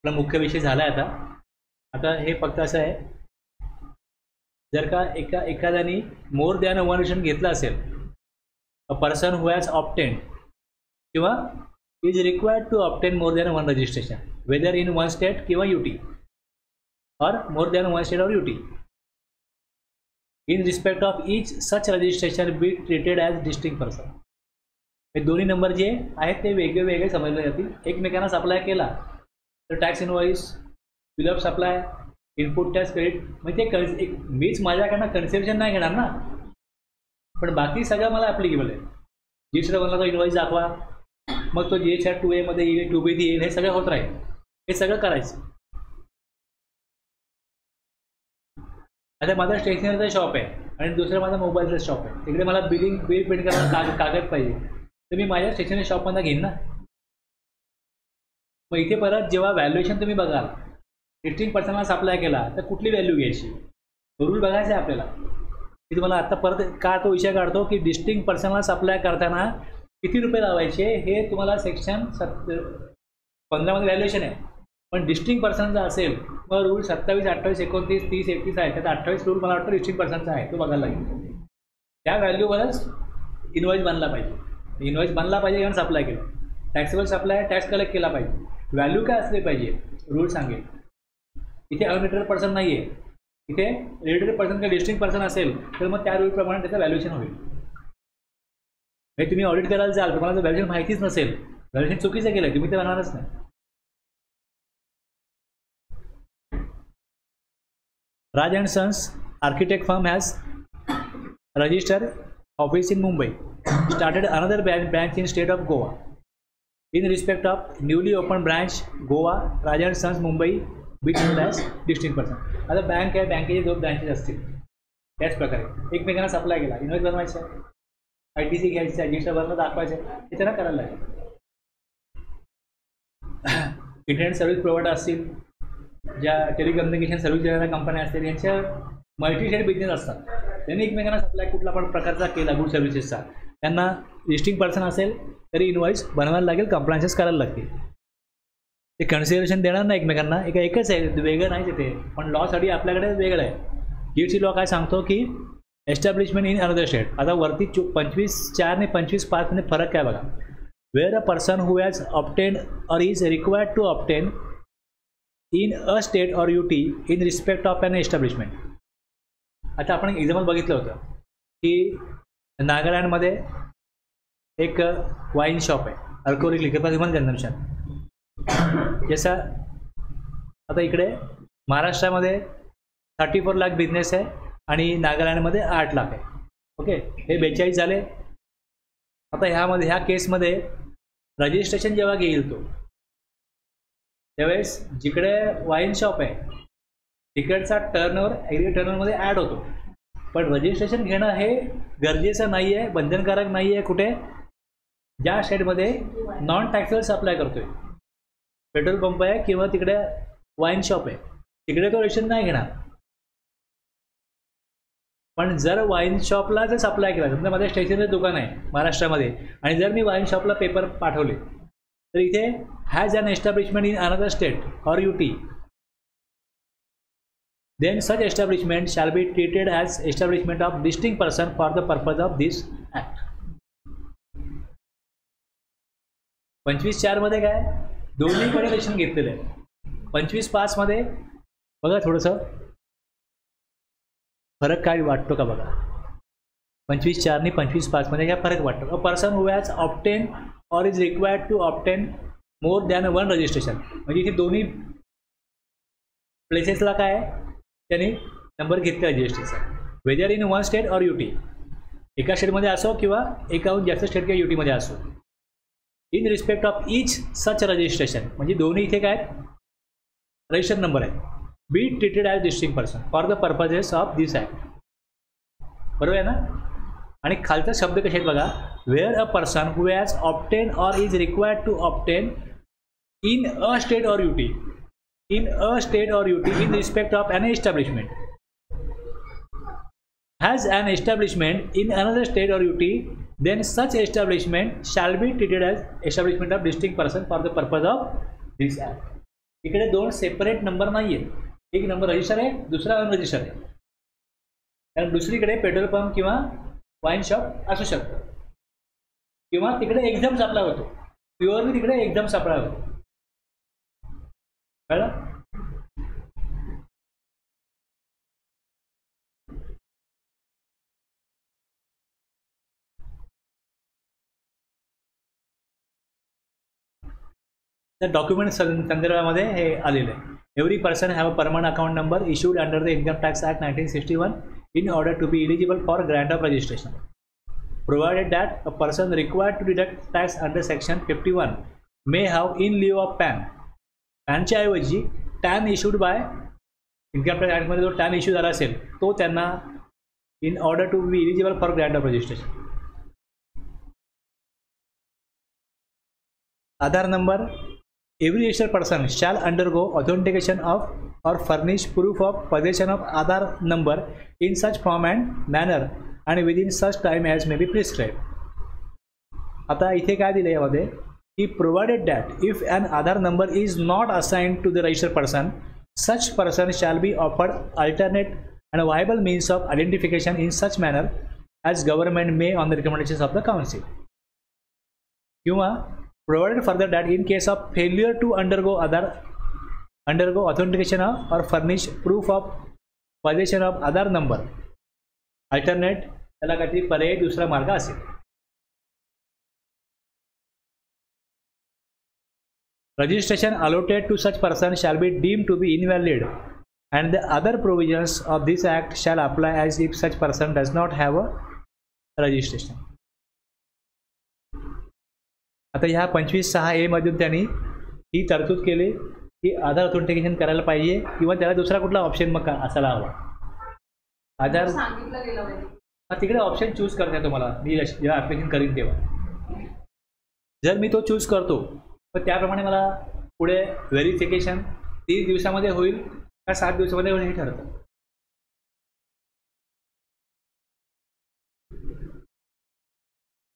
आपला मुख्य विषय झाला आहे आता हे फक्त असं आहे, जर का एखाद्याने मोर दॅन वन रजिस्ट्रेशन घेतलं असेल, a person who has obtain किंवा is required to obtain more than one registration whether in one state किंवा यूटी और मोर दॅन वन स्टेट और UT in respect of each such registration be treated as distinct person. हे दोन्ही number जे आहेत ते वेगळे वेगळे समजले जातील. एकमेकांना सप्लाय केला तर tax invoice, bill of supply, input tax credit, म्हणजे ते मीच माझ्याकडनं कन्सेप्शन नाही घेणार ना, पण बाकी सगळं मला ॲप्लिकेबल आहे. जी बनला तो इनवॉइस दाखवा, मग तो जी एच 2A मध्ये येईल, 2B येईल, हे सगळं होत राहील. हे सगळं करायचं. आता माझा स्टेशनरीचा शॉप आहे आणि दुसरं माझा मोबाईलचा शॉप आहे, तिकडे मला बिल प्रिंट करायला कागद पाहिजे, तर मी माझ्या स्टेशनरी शॉपमध्ये घेईन ना. मग इथे परत जेव्हा व्हॅल्युएशन तुम्ही बघाल, डिस्टिंक्ट पर्सनला सप्लाय केला तर कुठली व्हॅल्यू घ्यायची, रूल बघायचं आहे आपल्याला. मी तुम्हाला आता परत का तो विषय काढतो की डिस्टिंक्ट पर्सनला सप्लाय करताना किती रुपये लावायचे हे तुम्हाला सेक्शन 15 मध्ये व्हॅल्युएशन आहे. पण डिस्टिंक्ट पर्सनचा असेल मग रूल 27, 28, 29, 30, 31 आहे. त्यात 28 रूल मला वाटतं डिस्टिंक्ट पर्सनचा आहे, तो बघायला लागेल. त्या व्हॅल्यूवरच इनवॉइस बनला पाहिजे. इनवॉइस बनला पाहिजे कारण सप्लाय केलं. टॅक्सेबल सप्लाय, टॅक्स कलेक्ट केला पाहिजे. व्हॅल्यू काय असले पाहिजे रूल सांगेल. इथे अनरिलेटेड पर्सन नाही आहे, इथे रिलेटेड पर्सन किंवा डिस्टिंक्ट पर्सन असेल तर मग त्या रूलप्रमाणे त्याचं व्हॅल्युएशन होईल. हे तुम्ही ऑडिट करायला जाल, तुम्हाला जर व्हॅल्युएशन माहितीच नसेल, व्हॅल्युएशन चुकीचं केलं, तुम्ही ते बनणारच नाही. Raj and Sons architect firm has registered office in Mumbai, started another branch in state of Goa. In respect of newly opened branch Goa, Raj and Sons Mumbai be known as distinct person. आता bank आहे, बँकेचे 2 branches असतील, त्याच प्रकारे एकमेकांना supply केला, invoice बनवायचं आहे, ITC घ्यायचं आहे, रजिस्टर भरणं दाखवायचं आहे, हे त्यांना करायला लागेल. इंटरनेट सर्व्हिस प्रोव्हायडर असतील, ज्या टेलिकम्युनिकेशन सर्व्हिस देणाऱ्या कंपन्या असतील, यांच्या मल्टीशेड बिझनेस असतात, त्यांनी एकमेकांना सप्लाय कुठला पण प्रकारचा केला गुड सर्व्हिसेसचा, त्यांना डिस्टिंक्ट पर्सन असेल तरी इनवॉइस बनवायला लागेल, कंप्लायन्सेस करायला लागतील. ते कन्सिडरेशन देणार नाही एकमेकांना, एकच आहे, वेगळं नाही तिथे. पण लॉसाठी आपल्याकडे वेगळं आहे. GST लॉ काय सांगतो की एस्टॅब्लिशमेंट इन अनदर स्टेट. आता वरती 25(4) आणि 25(5) मध्ये फरक काय बघा. Where a person who has obtain और is required to obtain in a state और UT in respect of an establishment. आता आपण एक्झाम्पल बघितलं होतं की नागालँडमध्ये एक वाईन शॉप आहे, अल्कोहोलिक लिकर ह्युमन कन्झम्पशन. जसा आता इकडे महाराष्ट्रामध्ये 34 लाख बिझनेस आहे आणि नागालँडमध्ये 8 लाख आहे. ओके, हे 42 झाले. आता ह्या केसमध्ये रजिस्ट्रेशन जेव्हा घेईल तो, त्यावेळेस जिकडे वाईन शॉप आहे तिकडचा टर्नओव्हर ॲग्रिगेट टर्नओव्हरमध्ये ॲड होतो. पण रजिस्ट्रेशन घेणं हे गरजेचं नाही आहे, बंधनकारक नाही आहे. कुठे? ज्या स्टेटमध्ये नॉन टॅक्सेबल सप्लाय करतोय, पेट्रोल पंप आहे किंवा तिकडे वाईन शॉप आहे, तिकडे तो रजिस्ट्रेशन नाही घेणार. पण जर वाईन शॉपला जर सप्लाय केला, समजा माझ्या स्टेशनरी दुकान आहे महाराष्ट्रामध्ये आणि जर मी वाईन शॉपला पेपर पाठवले तर इथे has an establishment in another state और UT, then such establishment shall be treated as establishment of distinct person for the purpose of this act. 25(4) मध्ये काय दोन्हीकडे रजिस्ट्रेशन घेतलेलं आहे. 25(5) मध्ये बघा थोडंसं फरक काय वाटतो का बघा. 25(4) आणि 25(5) मध्ये काय फरक वाटतो. A person who has obtain और is required to obtain more than one registration, म्हणजे इथे दोन्ही प्लेसेसला काय त्यांनी नंबर घेतला GSTचा, वेदर इन वन स्टेट और UT, एका स्टेटमध्ये असो किंवा एकाहून जास्त स्टेट किंवा UT मध्ये असो. In respect of each such registration, म्हणजे दोन्ही इथे काय रजिस्टर नंबर आहे. Be treated as distinct person for the purposes of this act. बरोबर आहे ना. आणि खालचा शब्द कसे आहेत बघा. Where a person who has obtain और is required to obtain in a state और UT, in a state or UT in respect of an establishment, has an establishment in another state or UT, then such establishment shall be treated as establishment of distinct person for the purpose of this act. इकडे दोन separate number नाही आहेत. एक number register आहे, दुसरा unregister आहे. कारण दुसरीकडे पेट्रोल पंप किंवा वाईन शॉप असू शकतं, किंवा तिकडे एक्झाम सप्लाय होतो, प्युअरली तिकडे एक्झाम सप्लाय होतो. कळलं? तर डॉक्युमेंट संदर्भामध्ये हे आलेलं आहे. Every person have a permanent account number issued under the income tax act 1961 in order to be eligible for grant of registration, provided that a person required to deduct tax under section 51 may have in lieu of PAN. पॅनच्या ऐवजी TAN issued by income tax ॲक्टमध्ये जो TAN issue झाला असेल तो त्यांना in order to be eligible for grant of registration. Aadhaar number. Every registered person shall undergo authentication of or furnish proof of possession of Aadhaar number in such form and manner and within such time as may be prescribed. आता इथे काय दिलं यामध्ये की provided that if an Aadhaar number is not assigned to the registered person, such person shall be offered alternate and viable means of identification in such manner as government may on the recommendations of the council. किंवा provided further that in case of failure to undergo authentication of or furnish proof of possession of Aadhaar number, alternate त्याला काहीतरी पर्यायी दुसरा मार्ग असेल. Registration allotted to such person shall be deemed to be invalid and the other provisions of this act shall apply as if such person does not have a registration. आता ह्या 25(6)A मधून त्यांनी ही तरतूद केली की आधार ऑथेंटिकेशन करायला पाहिजे किंवा त्याला दुसरा कुठला ऑप्शन मग असायला हवा. आधार तिकडे ऑप्शन चूज करता तुम्हाला. मी जेव्हा ॲप्लिकेशन करीन तेव्हा जर मी तो चूज करतो तर त्याप्रमाणे मला पुढे व्हेरिफिकेशन 30 दिवसामध्ये होईल का 7 दिवसामध्ये होईल हे ठरतं.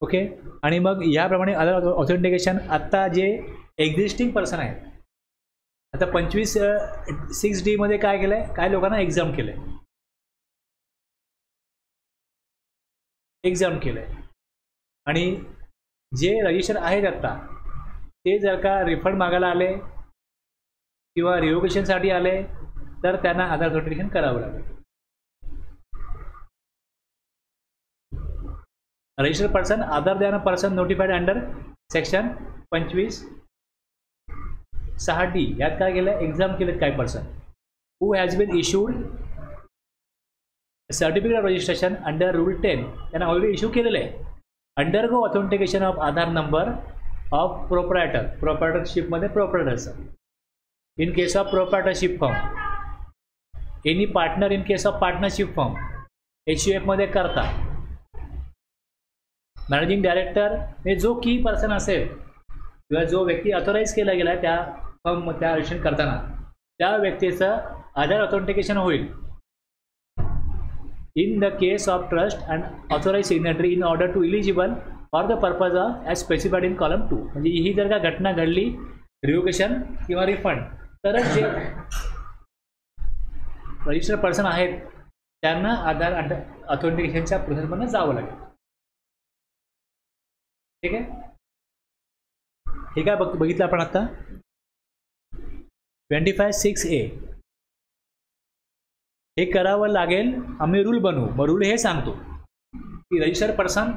ओके. आणि मग याप्रमाणे आधार ऑथेंटिकेशन आत्ता जे एक्झिस्टिंग पर्सन आहेत, आता 25(6)D मध्ये काय केलं आहे, काय लोकांना एक्झाम केलं आहे, एक्झाम केलं आहे. आणि जे रजिस्टर आहेत आत्ता ते जर का रिफंड मागायला आले किंवा रिव्होकेशनसाठी आले तर त्यांना आधार ऑथेंटिकेशन करावं लागेल. Registered person other than a person notified under section 25(6)D यात काय केलं, एक्झाम केलेत काय person who has been issued certificate of registration under rule 10 त्यांना ऑलरेडी इश्यू केलेलं आहे. Undergo authentication of Aadhaar number of प्रोप्रायटरशिपमध्ये प्रोप्रायटरचं in case of proprietorship firm, any partner in case of partnership firm, HUF मध्ये करता, managing director हे जो की पर्सन असेल किंवा जो व्यक्ती ऑथोराईज केला गेला आहे त्या फर्म त्या रजिस्ट्रेशन करताना त्या व्यक्तीचं आधार ऑथेंटिकेशन होईल. In the case of trust and authorise signatory in order to eligible for the purpose of as specified in column 2. म्हणजे ही जर का घटना घडली रिव्होकेशन किंवा रिफंड तरच जे रजिस्टर्ड पर्सन आहेत त्यांना आधार ऑथेंटिकेशनच्या प्रोसेसमधून जावं लागेल. ठीक आहे. हे काय बघितलं आपण आता 25(6)A हे करावं लागेल. आम्ही रूल बनवू. मग रूल हे सांगतो की रजिस्टर्ड पर्सन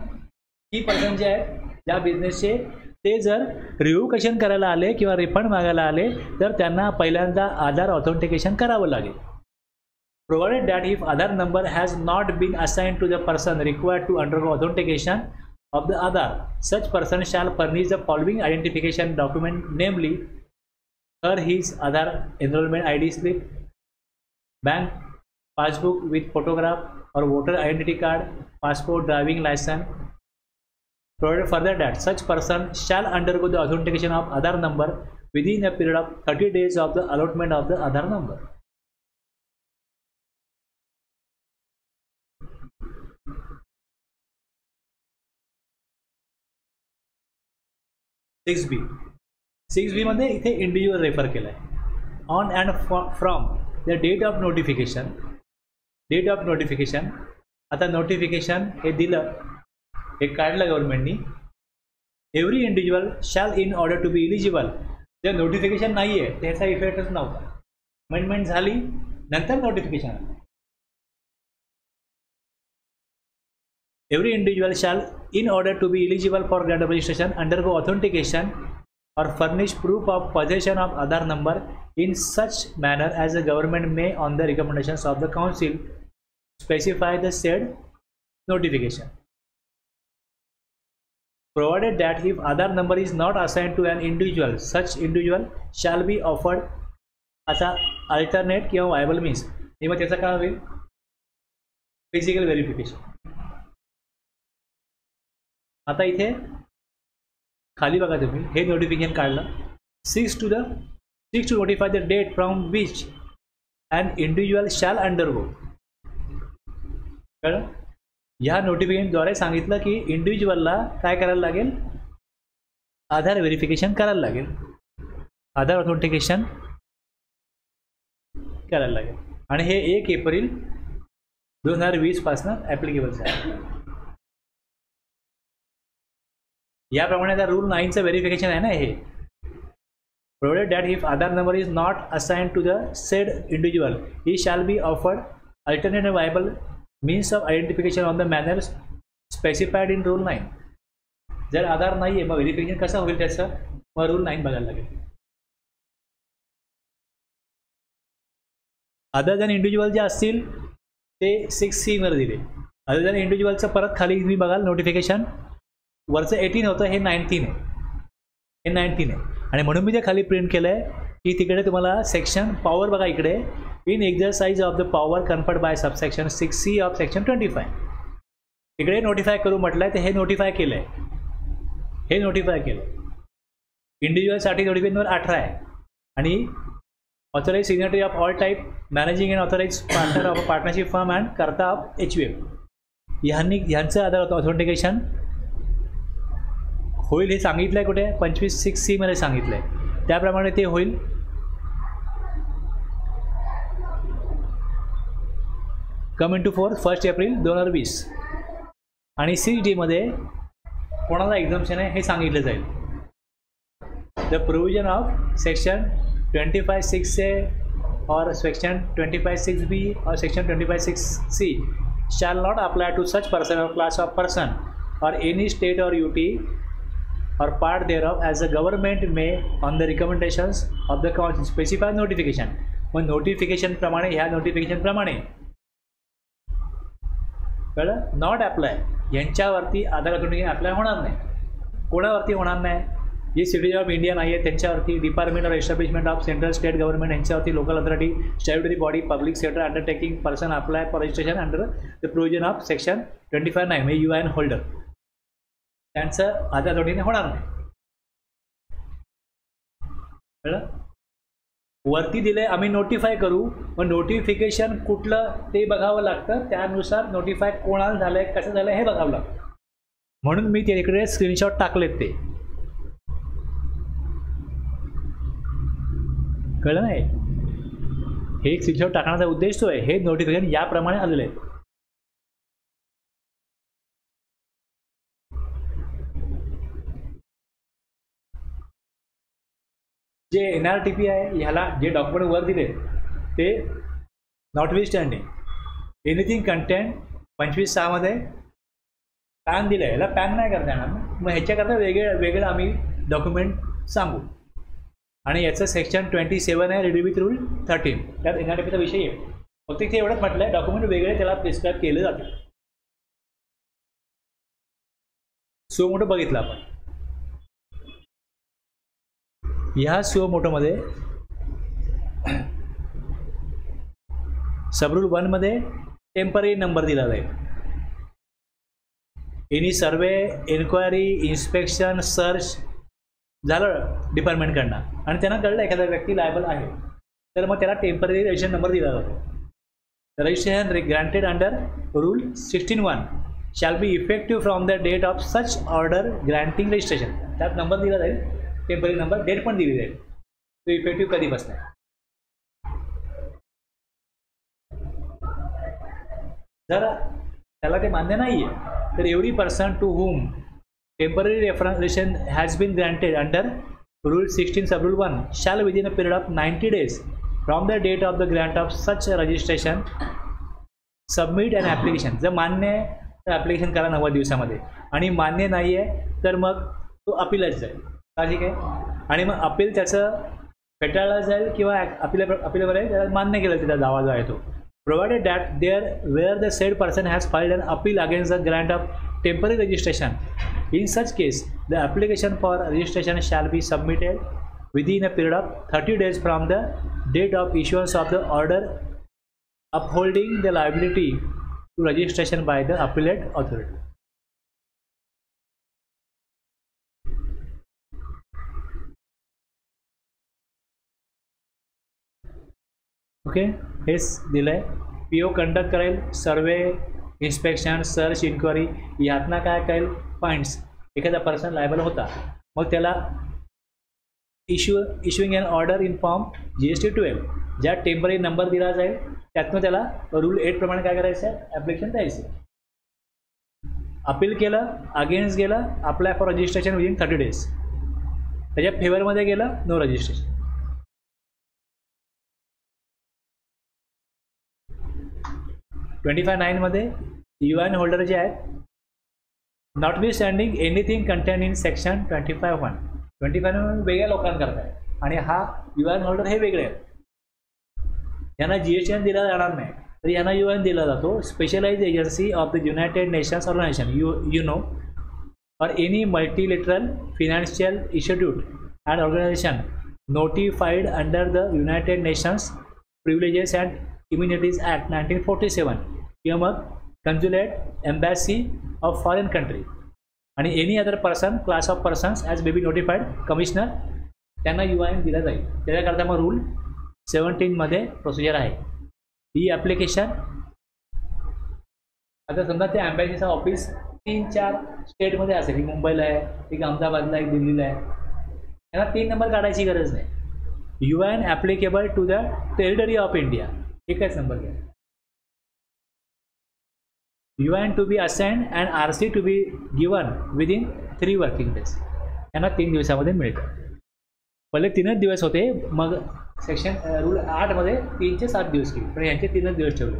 की पर्सन जे आहेत ज्या बिझनेसचे ते जर रिव्होकेशन करायला आले किंवा रिफंड मागायला आले तर त्यांना पहिल्यांदा आधार ऑथेंटिकेशन करावं लागेल. Provided that if Aadhaar number has not been assigned to the person required to undergo authentication of the Aadhaar, such person shall furnish the following identification document, namely her his Aadhaar enrollment ID slip, bank passbook with photograph or voter identity card, passport, driving license. Provided further that such person shall undergo the authentication of Aadhaar number within a period of 30 days of the allotment of the Aadhaar number. 6B मध्ये इथे individual refer केलं आहे. On and from the date of notification. Date of notification, आता notification हे दिलं, हे काढलं गव्हर्नमेंटनी. Every individual shall in order to be eligible. जर नोटिफिकेशन नाही आहे त्याचा इफेक्टच नव्हता. अमेंडमेंट झाली नंतर नोटिफिकेशन आलं. Every individual shall, in order to be eligible for grant of registration, undergo authentication or furnish proof of possession of Aadhaar number in such manner as the government may, on the recommendations of the council, specify the said notification. Provided that if Aadhaar number is not assigned to an individual, such individual shall be offered as a alternate किंवा viable means. मग त्याचा काय होईल? Physical verification. आता इथे खाली बघा तुम्ही, हे नोटिफिकेशन काढलं. 6 to notify the date from which an individual shall undergo. कळलं? ह्या नोटिफिकेशनद्वारे सांगितलं की इंडिव्हिज्युअलला काय करायला लागेल? आधार व्हेरिफिकेशन करायला लागेल, आधार ऑथेंटिकेशन करायला लागेल. आणि हे 1 एप्रिल 2020 पासून ॲप्लिकेबल झालं. याप्रमाणे आता रूल 9चं व्हेरिफिकेशन आहे ना हे. Provided that if Aadhaar number is not assigned to the said individual, he shall be offered alternative viable means of identification on the manner specified in rule 9. जर आधार नाही आहे मग व्हेरिफिकेशन कसं होईल त्याचं? मग रूल 9 बघायला लागेल. अदर दॅन इंडिव्हिज्युअल जे असतील ते 6C वर दिले. अदर दॅन इंडिव्हिज्युअलचं परत खाली तुम्ही बघाल नोटिफिकेशन वरचं 18 होतं, हे 19 आहे, हे 19 आहे. आणि म्हणून मी ते खाली प्रिंट केलं आहे की तिकडे तुम्हाला सेक्शन पॉवर बघा, इकडे in exercise of the power conferred bye subsection 6C of section 25. तिकडे नोटिफाय करू म्हटलं आहे, तर हे नोटिफाय केलं आहे, हे नोटिफाय केलं. इंडिव्हिज्युअलसाठी नोटिफिकेशनवर 18 आहे. आणि authorise signatory of all type, managing and authorise partner of partnership firm and karta of HUF, ह्यांचं आधार ऑथेंटिकेशन होईल. हे सांगितलं आहे कुठे? 25(6)C मध्ये सांगितलं आहे, त्याप्रमाणे ते होईल. कम इन टू फोर्स 1 एप्रिल 2020. आणि 6D मध्ये कोणाला एक्झम्पशन आहे हे सांगितलं जाईल. The provision of section 25(6)A और सेक्शन 25(6)B और section 25(6)C shall not apply to such person or class of person or any state or UT or part thereof as the government may, on the recommendations of the council, specify notification. मग notification प्रमाणे, ह्या notification प्रमाणे कळलं? Not apply, यांच्यावरती Aadhaar authentication apply होणार नाही. कोणावरती होणार नाही? जे सिटीजन ऑफ इंडिया नाही आहे त्यांच्यावरती, department of establishment of central state government यांच्यावरती, local authority, statutory body, public sector undertaking person apply for registration under the provision of section 25(9) म्हणजे UN होल्डर, त्यांचं आधार ऑथेंटिकेशन होणार नाही. कळलं? वरती दिले आम्ही नोटिफाय करू, मग नोटिफिकेशन कुठलं ते बघावं लागतं, त्यानुसार नोटिफाय कोणाला झालंय, कसं झालं हे बघावं लागतं. म्हणून मी तिकडे स्क्रीनशॉट टाकलेत ते. कळलं नाही? हे स्क्रीनशॉट टाकण्याचा उद्देश तो आहे, हे नोटिफिकेशन याप्रमाणे आलेले आहे. जे NRTP आहे ह्याला जे डॉक्युमेंट वर दिले ते नॉटविथस्टँडिंग एनिथिंग कंटेंट 25(6) मध्ये पॅन दिलं आहे, ह्याला पॅन नाही करता येणार. मग ह्याच्याकरता वेगळं आम्ही डॉक्युमेंट सांगू. आणि याचं सेक्शन 27 आहे रिड्यू विथ रूल 13, त्यात NRTPचा विषय आहे. फक्त इथे एवढंच म्हटलं आहे डॉक्युमेंट वेगळे त्याला प्रिस्क्राईब केले जाते. सो मोठं बघितलं आपण. ह्या सुओ मोटोमध्ये सबरूल 1 मध्ये टेम्पररी नंबर दिला जाईल. एनी सर्वे, इन्क्वायरी, इन्स्पेक्शन, सर्च झालं डिपार्टमेंटकडनं आणि त्यांना कळलं एखादा व्यक्ती लायबल आहे तर मग त्याला टेम्पररी रजिस्ट्रेशन नंबर दिला जातो. Registration granted under rule 16(1) shall be effective from the date of such order granting registration. त्यात नंबर दिला जाईल, टेम्पररी नंबर, डेट पण दिली जाईल, तो इफेक्टिव्ह कधी बसणार. जर त्याला ते मान्य नाही आहे तर every person to whom temporary registration has been granted under rule 16 sub rule 1 shall within a period of 90 days from the date of the grant of such registration submit and application. जर मान्य आहे तर application करा 90 दिवसामध्ये, आणि मान्य नाही आहे तर मग तो अपीलच जाईल. ठीक आहे. आणि मग अपील त्याचं फेटाळला जाईल किंवा अपीलवर आहे त्याला मान्य केलं त्याचा दावा जो आहे तो. Provided that there were the said person has filed an appeal against the grant of temporary registration. In such case, the application for registration shall be submitted within a period of 30 days from the date of issuance of the order upholding the liability to registration by the appellate authority. Okay, हेच दिलंय. PO conduct करेल सर्वे, inspection, search, inquiry. यातना काय करेल points. एखादा person liable होता मग त्याला issuing an order in form GST 12 ज्या टेम्पररी नंबर दिला जाईल त्यातनं त्याला रूल 8 प्रमाणे काय करायचं आहे ॲप्लिकेशन द्यायचं. अपील केलं, अगेन्स्ट गेलं, apply for registration within 30 days. त्याच्या फेवरमध्ये गेलं, नो रजिस्ट्रेशन. $25.9 मध्ये UN होल्डर जे आहेत नॉटविथस्टँडिंग एनिथिंग कंटेन इन सेक्शन 25(1). 25 वेगळ्या लोकांकरता आहे आणि हा UN होल्डर हे वेगळे आहेत. यांना GST दिला जाणार नाही तर यांना UN दिला जातो. Specialize agency of the United Nations organisation UNO और any multilateral financial institute and organisation notified under the United Nations privileges and immunities act 1947 किंवा मग consulate, embassy of foreign country आणि any other person, class of persons as may be notified commissioner त्यांना UN दिला जाईल. त्याच्याकरता मग rule 17 मध्ये procedure आहे. ही ॲप्लिकेशन आता समजा त्या एम्बॅसीचं ऑफिस 3-4 स्टेटमध्ये असेल. एक मुंबईला आहे, एक अहमदाबादला, एक दिल्लीला आहे. त्यांना 3 नंबर काढायची गरज नाही. UN applicable to the territory of India एकच नंबर घ्या. UN to be assigned and RC to be given within 3 working days. यांना 3 दिवसामध्ये मिळतं. पहिले 3च दिवस होते, मग सेक्शन रूल 8 मध्ये 3 ते 7 दिवस केले, पण यांचे 3च दिवस ठेवले.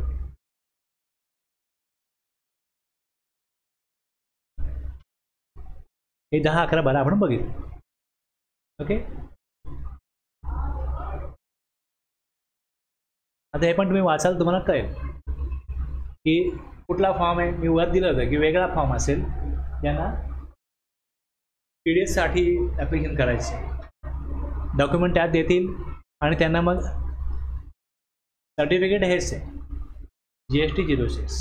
हे 10, 11, 12 आपण बघितलं. ओके, आता हे पण तुम्ही वाचाल तुम्हाला कळेल की कुठला फॉर्म आहे. मी वर दिलं होतं की वेगळा फॉर्म असेल यांना PDS साठी ॲप्लिकेशन करायचे. डॉक्युमेंट त्यात देतील आणि त्यांना मग सर्टिफिकेट हेच आहे GST 06.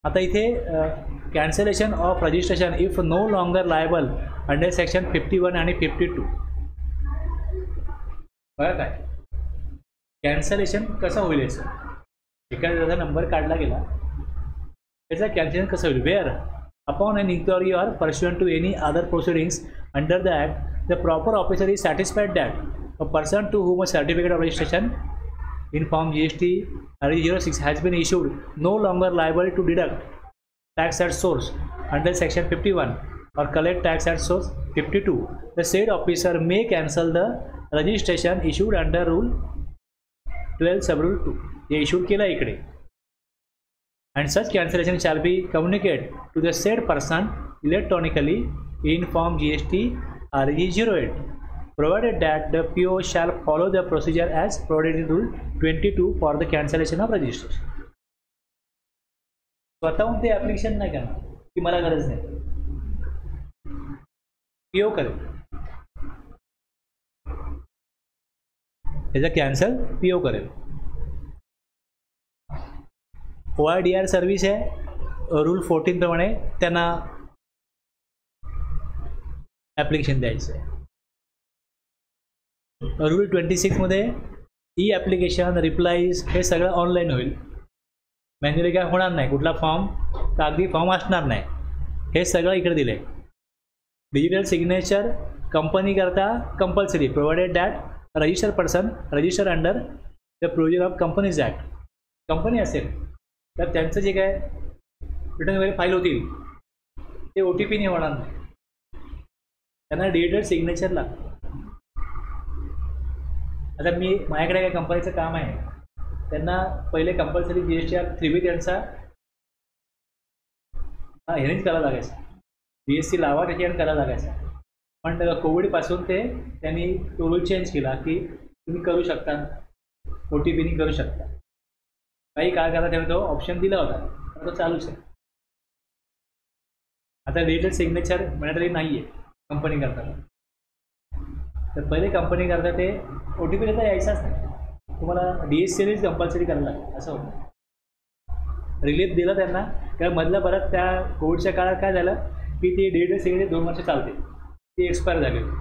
आता इथे cancellation of registration if no longer liable under section 51 आणि 52. बघा काय कॅन्सलेशन कसं होईल याचं. एखाद्याचा नंबर काढला गेला त्याचं कॅन्सलेशन कसं होईल. Where upon an inquiry or pursuant to any other proceedings under the act the proper officer is satisfied that a person to whom a certificate of registration in form GST 06 has been issued no longer liable to deduct tax at source under section 51 or collect tax at source 52. The said officer may cancel the registration issued under rule 12 sub rule 2. हे issued केला इकडे. And such cancellation shall be communicated to the said person electronically in form GST RG 08, provided that the PO shall follow the procedure as provided in rule 22 for the cancellation of registration. स्वतःहून ते application नाही करणार की मला गरज नाही. PO करेल त्याचा कॅन्सल PO करेल. OIDR सर्व्हिस आहे रूल 14 प्रमाणे त्यांना ॲप्लिकेशन द्यायचं आहे. रूल 26 मध्ये ई ॲप्लिकेशन रिप्लाईज हे सगळं ऑनलाईन होईल. मॅन्युअली काय होणार नाही. कुठला फॉर्म कागदी फॉर्म असणार नाही. हे सगळं इकडे दिलं आहे. डिजिटल सिग्नेचर कंपनी करता compulsory provided that register person register under the provision of companies act. Company असेल तर त्यांचं जे काय रिटर्न वगैरे फाईल होतील ते OTP नाही होणार नाही, त्यांना डिजिटल सिग्नेचर लागतं. आता माझ्याकडे काय कंपनीचं काम आहे, त्यांना पहिले कंपल्सरी GSTR 3B त्यांचा हेरेंज करायला लागायचा, GST लावा त्याची आणि करायला लागायचा. पण कोविडपासून त्यांनी तो रूल चेंज केला की तुम्ही करू शकता, OTPनी करू शकता. काही काळ करा त्याने तो ऑप्शन दिला होता, पण तो चालूच आहे. आता डिजिटल सिग्नेचर मॅन्डेटरी नाही आहे कंपनी करताना. तर पहिले कंपनी करता ते OTP देता यायचाच नाही, तुम्हाला DSCनेच कंपल्सरी करायला लागेल असं होतं. रिलीफ दिलं त्यांना, कारण मधलं परत त्या कोविडच्या काळात काय झालं की ती डिजिटल सिग्नेचर 2 वर्ष चालते, ती एक्सपायर झाली होती.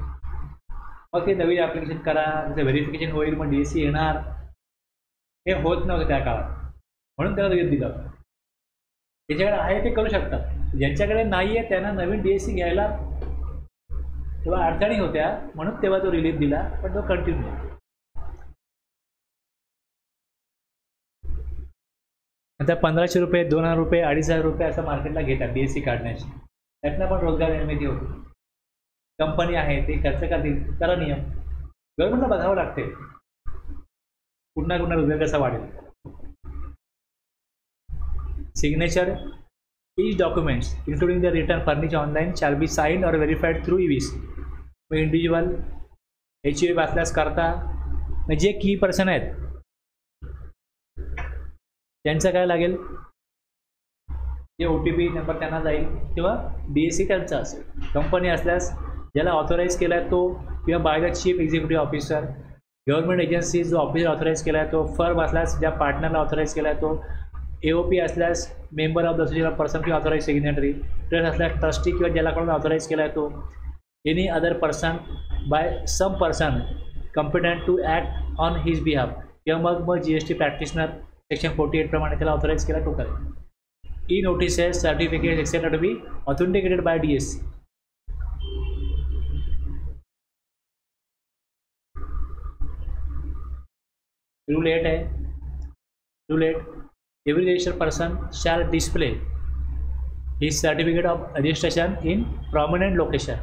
मग ते नवीन ॲप्लिकेशन करा, त्याचं व्हेरिफिकेशन होईल, मग DSC येणार, हे होत नव्हतं त्या काळात, म्हणून त्याला रिलीफ दिला होता. ज्याच्याकडे आहे ते करू शकतात, ज्यांच्याकडे नाही आहे त्यांना नवीन DSC घ्यायला तेव्हा अडचणी होत्या, म्हणून तेव्हा तो रिलीफ दिला, पण तो कंटिन्यू आहे. आता 1500 रुपये, 2000 रुपये, 2500 रुपये असं मार्केटला घेतात DSC काढण्याची, त्यातनं पण रोजगार निर्मिती होती. कंपनी आहे ते खर्च करतील, त्याला नियम गव्हर्नमेंटला बघावं लागते, पुन्हा रोजगार कसा वाढेल. Signature each documents including the return furnished online shall be signed or verified through EVs. Individual HUF असल्यास करता जे की पर्सन आहेत त्यांचं काय लागेल, जे OTP नंबर त्यांना जाईल किंवा DSC त्यांचा असेल. कंपनी असल्यास ज्याला ऑथोराईज केला आहे तो, किंवा by the chief executive officer. Government agency जो ऑफिसर ऑथोराईज केला आहे तो. फर्म असल्यास ज्या पार्टनरला ऑथोराईज केला आहे तो. AOP असल्यास member of the association person किंवा ऑथोराईज सिग्नेटरी. ट्रस्ट असल्यास ट्रस्टी किंवा ज्यालाकडून ऑथोराईज केला आहे तो. Any other person by some person competent to act on his behalf, किंवा मग GST प्रॅक्टिशनर सेक्शन 48 प्रमाणे त्याला ऑथोराईज केला तो करेल. E notices, certificate etcetera to be authenticated by DSC. Rule 8 आहे. Rule 8, every registered person shall display his certificate of registration in prominent location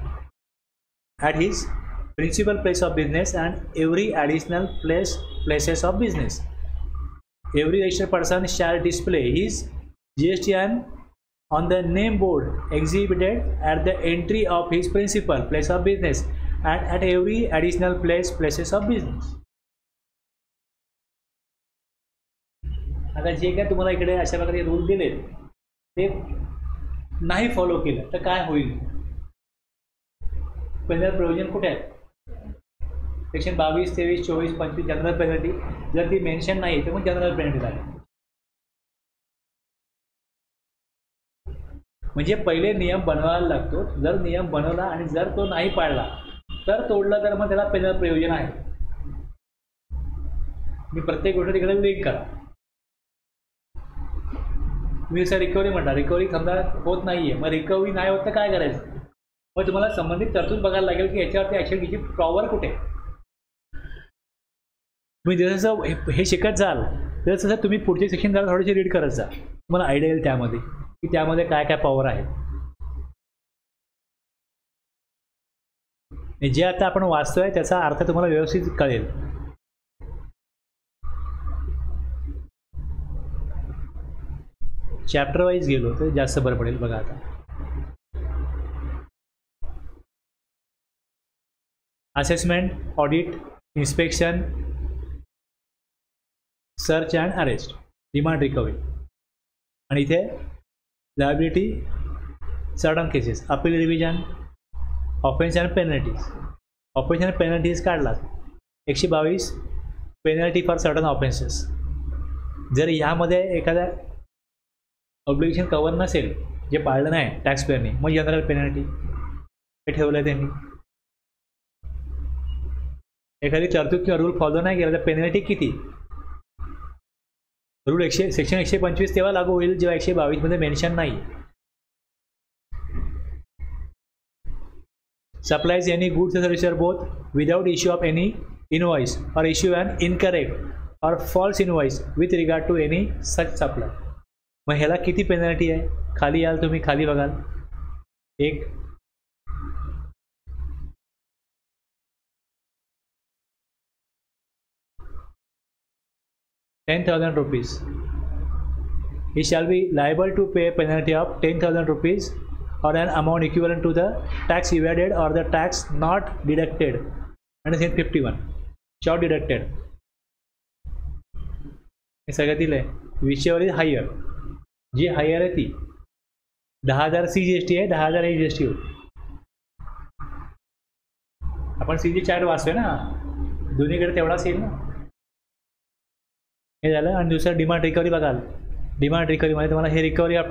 at his principal place of business and every additional places of business. Every registered person shall display his GSTN on the name board exhibited at the entry of his principal place of business and at every additional places of business. आता जे काय तुम्हाला इकडे अशा प्रकारे rule दिले ते नाही फॉलो केलं तर काय होईल. पेनल प्रोव्हिजन कुठे आहे, सेक्शन 22, 23, 24, 25 जनरल पेनल्टी. जर ती मेन्शन नाही तर मग जनरल पेनल्टी लागेल. म्हणजे पहिले नियम बनवायला लागतो. जर नियम बनवला आणि जर तो नाही पाळला तर तोडला तर मग त्याला पेनल प्रोव्हिजन आहे. मी प्रत्येक गोष्ट तिकडे लिंक करा. तुम्ही सर रिकव्हरी म्हणता, रिकव्हरी समजा होत नाही आहे, मग रिकव्हरी नाही होत तर काय करायचं. मग तुम्हाला संबंधित तरतूद बघायला लागेल की याच्यावरती ॲक्शन घ्यायची पॉवर कुठे. तुम्ही जसं हे शिकत जाल तसं तुम्ही पुढचे सेक्शन जरा थोडेसे रीड करत जा, तुम्हाला आयडिया येईल त्यामध्ये की त्यामध्ये काय काय पॉवर आहे. जे आता आपण वाचतोय त्याचा अर्थ तुम्हाला व्यवस्थित कळेल. चॅप्टर वाईज गेलो तर जास्त बरं पडेल. बघा आता assessment, audit, inspection, search and arrest, demand recovery. आणि इथे liability, certain cases, appeal revision, offence and penalties. Offence and penalties काढला 122 पेनल्टी फॉर सर्टन ऑफेन्सेस. जर ह्यामध्ये एखाद्या ऑब्लिगेशन कवर नसेल, जे पाळलं नाही टॅक्स पेअरनी, मग जनरल पेनल्टी हे ठेवलं आहे त्यांनी. एखादी तरतूद किंवा रूल फॉलो नाही केला तर पेनल्टी किती. रूल सेक्शन 125 तेव्हा लागू होईल जेव्हा 122 मध्ये मेन्शन नाही. Supplies any goods service both without issue of any invoice और issue an incorrect or false invoice with regard to any such supplier. मग ह्याला किती पेनल्टी आहे? खाली याल तुम्ही, खाली बघाल, एक ₹10,000. He shall be liable to pay a penalty of 10,000 rupees or an amount equivalent to the tax evaded or the tax not deducted. And then 51 short deducted. हे सगळं दिलंय. विचेवर इज हायर, जी हायर आहे ती 10,000 CGST आहे, 10,000 AGST होईल. आपण CG chart वाचतोय ना, दोन्हीकडे तेवढाच येईल ना. हे झालं. आणि दुसरं डिमांड रिकव्हरी बघाल. डिमांड रिकव्हरीमध्ये तुम्हाला हे रिकव्हरी ऑफ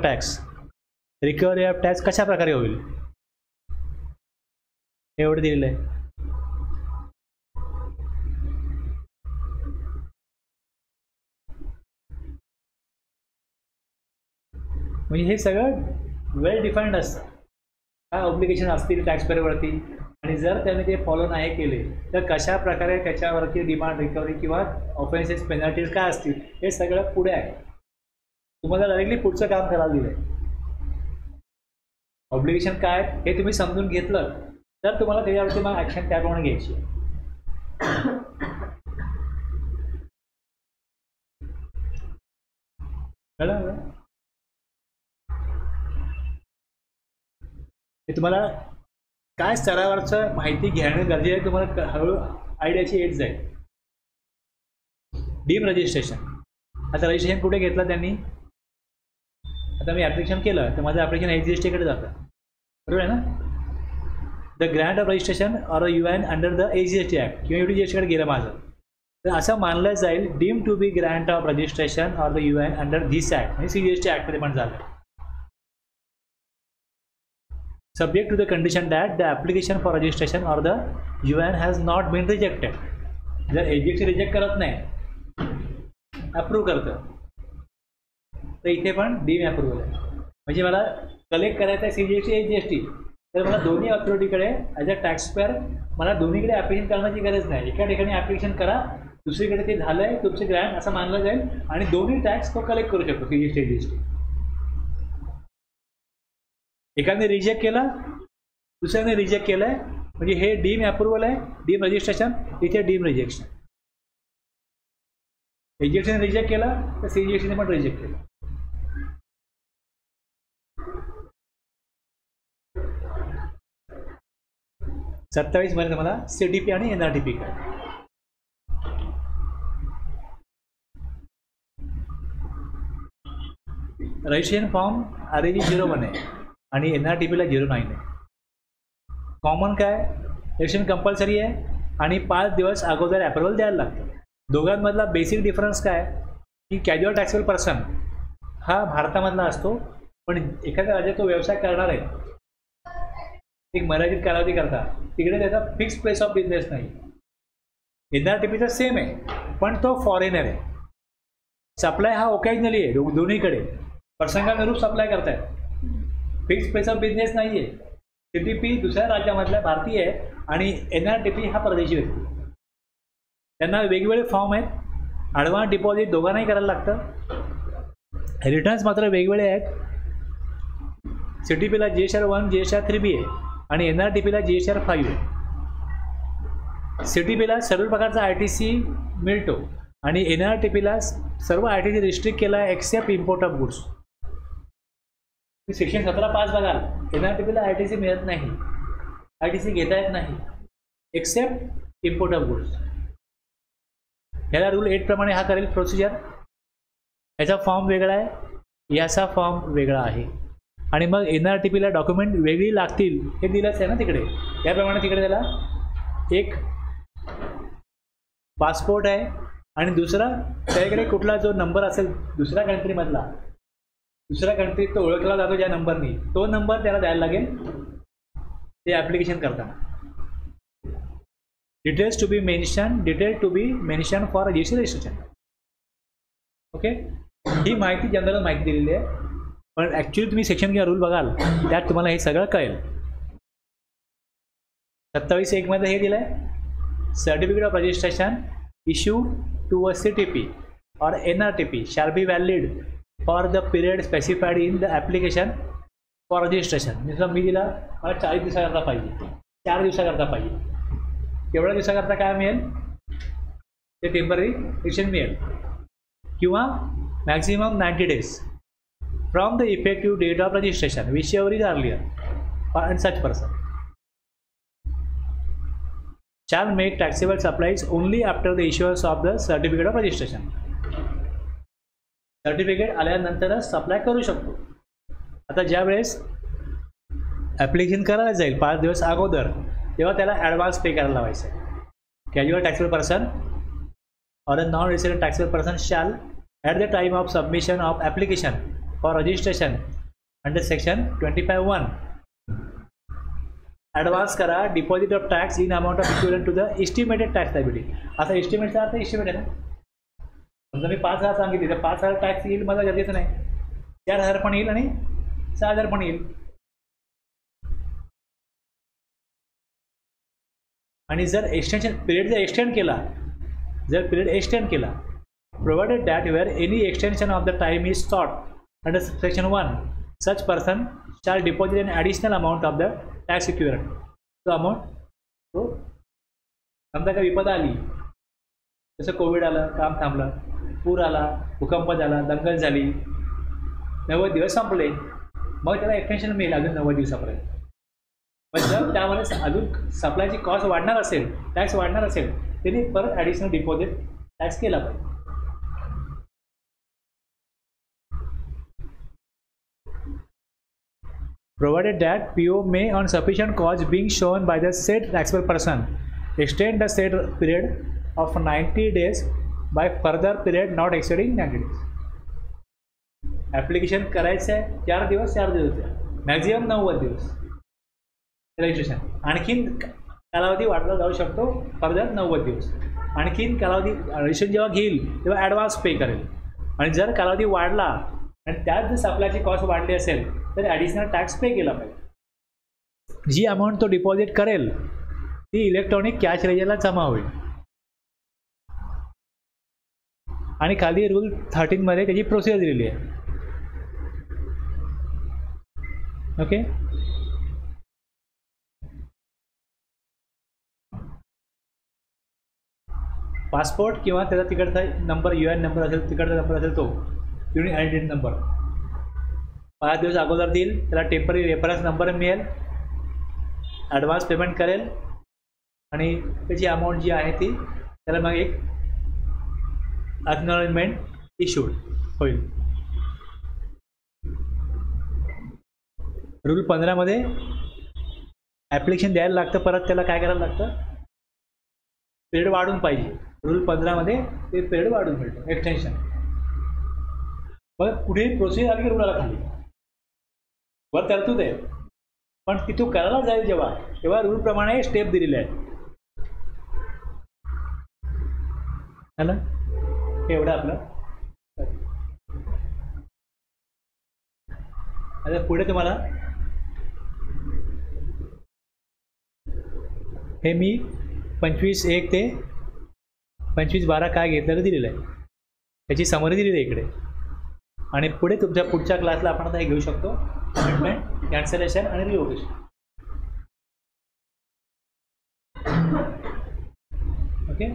टॅक्स कशा प्रकारे होईल एवढं दिलेलं आहे. म्हणजे हे सगळं वेल डिफाईन्ड असतं. काय ऑब्लिगेशन असतील टॅक्सपेअरवरती, आणि जर त्याने ते फॉलो नाही केले तर कशा प्रकारे त्याच्यावरती डिमांड रिकव्हरी किंवा ऑफेन्सेस पेनल्टीज काय असतील हे सगळं पुढे आहे. तुम्हाला डायरेक्टली पुढचं काम करायला दिलं आहे. ऑब्लिगेशन काय हे तुम्ही समजून घेतलं तर तुम्हाला त्याच्यावरती मग ॲक्शन त्याप्रमाणे घ्यायची. कळलं? हे तुम्हाला काय स्तरावरचं माहिती घेणं गरजेचं आहे. तुम्हाला हळूहळू आयडियाची येत जाईल. Dim registration. आता रजिस्ट्रेशन कुठे घेतलं त्यांनी? आता मी ॲप्लिकेशन केलं तर माझं ॲप्लिकेशन AGST जातं, बरोबर आहे ना. The grant of registration or UN under the AGST act किंवा UTGST गेलं माझं, तर असं मानलं जाईल deem to be grant of registration or the UN under this act, म्हणजे CGST ॲक्टमध्ये पण झालं. Subject to the condition that the application for registration or the UN has not been rejected. जर AGST रिजेक्ट करत नाही, approve करतं, तर इथे पण डीम अप्रूव्हल आहे. म्हणजे मला कलेक्ट करायचं आहे CGST AGST, तर मला दोन्ही अथॉरिटीकडे ॲज अ टॅक्सपेअर मला दोन्हीकडे ॲप्लिकेशन करण्याची गरज नाही. एका ठिकाणी ॲप्लिकेशन करा, दुसरीकडे ते झालं आहे तुमचे ग्रँट असं मानलं जाईल आणि दोन्ही टॅक्स तो कलेक्ट करू शकतो CGST AGST. एकाने रिजेक्ट केला, दुसऱ्याने रिजेक्ट केलं आहे, म्हणजे हे डीम अप्रूव्हल आहे, डीम रजिस्ट्रेशन, इथे डीम रिजेक्शन. AGSTने रिजेक्ट केला तर CGSTने पण रिजेक्ट केलं. मध्ये तुम्हाला CTP आणि NRTP काय. रजिस्ट्रेशन फॉर्म RAG 01 आहे आणि NRTPला 09 आहे. कॉमन काय, रजिस्ट्रेशन कंपल्सरी आहे आणि 5 दिवस अगोदर अप्रुव्हल द्यायला लागतं. दोघांमधला बेसिक डिफरन्स काय की कॅज्युअल टॅक्सेबल पर्सन हा भारतामधला असतो, पण एखाद्या राज्यात तो व्यवसाय करणार आहे एक मर्यादित कालावधी करता, तिकडे त्याचा फिक्स प्लेस ऑफ बिझनेस नाही. NRTPचा सेम आहे पण तो फॉरेनर आहे. सप्लाय हा ओकेजनली आहे, दोन्हीकडे प्रसंगानुरूप सप्लाय करतायत, फिक्स प्लेस ऑफ बिझनेस नाही आहे. CTP दुसऱ्या राज्यामधला भारतीय आहे आणि NRTP हा परदेशी व्यक्ती. त्यांना वेगवेगळे फॉर्म आहेत, ॲडव्हान्स डिपॉझिट दोघांनाही करायला लागतं. रिटर्न्स मात्र वेगवेगळे आहेत. CTPला GSR 1 GSR 3B आहे आणि NRTPला GSR 5 आहे. CTPला सर्व प्रकारचा ITC मिळतो आणि NRTPला सर्व ITC रिस्ट्रिक्ट केला आहे except import of goods. Section 17(5) बघा, NRTPला ITC मिळत नाही, ITC घेता येत नाही एक्सेप्ट इम्पोर्ट ऑफ गुड्स. ह्याला रूल 8 प्रमाणे हा करेल प्रोसिजर. याचा फॉर्म वेगळा आहे, याचा फॉर्म वेगळा आहे आणि मग NRTPला डॉक्युमेंट वेगळी लागतील हे दिलंच आहे ना तिकडे. त्याप्रमाणे तिकडे त्याला एक पासपोर्ट आहे आणि दुसरा त्याकडे कुठला जो नंबर असेल दुसऱ्या कंट्रीमधला, दुसऱ्या कंट्रीत तो ओळखला जातो ज्या नंबरनी, तो नंबर त्याला द्यायला लागेल ते ॲप्लिकेशन करताना. Details to be mention for registration. Okay, ही माहिती जनरल माहिती दिलेली आहे, पण ॲक्च्युली तुम्ही सेक्शन किंवा रूल बघाल त्यात तुम्हाला हे सगळं कळेल. 27(1) मध्ये हे दिलं आहे, certificate of registration issued to a CTP or NRTP shall be valid for the period specified in the application for registration. जसं मी दिला मला 40 दिवसाकरता पाहिजे, 4 दिवसाकरता पाहिजे, केवढ्या दिवसाकरता काय मिळेल ते टेम्पररी एक्सटेंशन मिळेल किंवा maximum 90 days from the effective date of registration whichever is earlier and such person shall make taxable supplies only after the issuance of the certificate of registration. Certificate आल्यानंतरच सप्लाय करू शकतो. आता ज्या वेळेस application करायला जाईल 5 दिवस अगोदर तेव्हा त्याला ॲडव्हान्स पे करायला लावायचं आहे. Casual taxable person or a non-resident taxable person shall at the time of submission of application for registration under section 25(1) advance करा deposit of tax in amount of equivalent to the estimated tax liability. आता एस्टिमेटचा अर्थ estimate आहे ना, समजा मी 5,000 सांगितले तर 5,000 tax येईल मला गरजेचं नाही, 4,000 पण येईल आणि 6,000 पण येईल. आणि जर एक्सटेन्शन पिरियड जर एक्सटेंड केला, जर पिरियड एक्सटेंड केला provided that where any extension of the time is sought under section 1 such person shall deposit an additional amount of the tax equivalent. तो अमाऊंट तो समजा का विपदा आली, जसं कोविड आलं, काम थांबलं, पूर आला, भूकंप झाला, दंगल झाली, 90 दिवस संपले, मग त्याला एक्सटेन्शन मिळेल अजून 90 दिवसापर्यंत. पण जर त्यामध्ये अजून सप्लायची कॉस्ट वाढणार असेल, टॅक्स वाढणार असेल, त्यांनी परत ॲडिशनल डिपॉझिट टॅक्स केला पाहिजे. Provided that PO may on sufficient cause being shown by the said taxable person extend the said period of 90 days by further period not exceeding 90 days. Application करायचं आहे 4 दिवस maximum 90 दिवस registration, आणखीन कालावधी वाढला जाऊ शकतो फर्दर 90 दिवस. आणखीन कालावधी रजिस्ट्रेशन जेव्हा घेईल तेव्हा ॲडव्हान्स पे करेल, आणि जर कालावधी वाढला आणि त्यात जर सप्लायची कॉस्ट वाढली असेल तर ॲडिशनल टॅक्स पे केला पाहिजे. जी अमाऊंट तो डिपॉझिट करेल ती इलेक्ट्रॉनिक कॅश रेजरला जमा होईल. आणि खाली रूल 13 मध्ये त्याची प्रोसिजर दिलेली आहे. ओके, पासपोर्ट किंवा त्याचा तिकडचा नंबर UN नंबर असेल, तिकडचा नंबर असेल तो युनिक आयडेंटिटी नंबर 5 दिवस अगोदर देईल, त्याला टेम्पररी रेफरन्स नंबर मिळेल, ॲडव्हान्स पेमेंट करेल आणि त्याची अमाऊंट जी आहे ती त्याला मग एक अक्नॉलेजमेंट इश्यूड होईल. रूल 15 मध्ये ॲप्लिकेशन द्यायला लागतं, परत त्याला काय करायला लागतं, पिरियड वाढून पाहिजे. रूल 15 मध्ये ते पिरियड वाढून मिळतं एक्सटेन्शन. मग कुठेही प्रोसिजर आली की रूल आला खाली वर तरतूद आहे, पण तिथून करायला जाईल जेव्हा तेव्हा रूलप्रमाणे स्टेप दिलेले आहेत. ना एवढं आपलं. आता पुढे तुम्हाला हे मी 25(1) ते 25(12) काय घेतलेलं दिलेलं आहे, त्याची समरी दिलेली आहे इकडे. आणि पुढे तुमच्या पुढच्या क्लासला आपण आता हे घेऊ शकतो, अमेंडमेंट, कॅन्सलेशन आणि रिवोकेशन. ओके.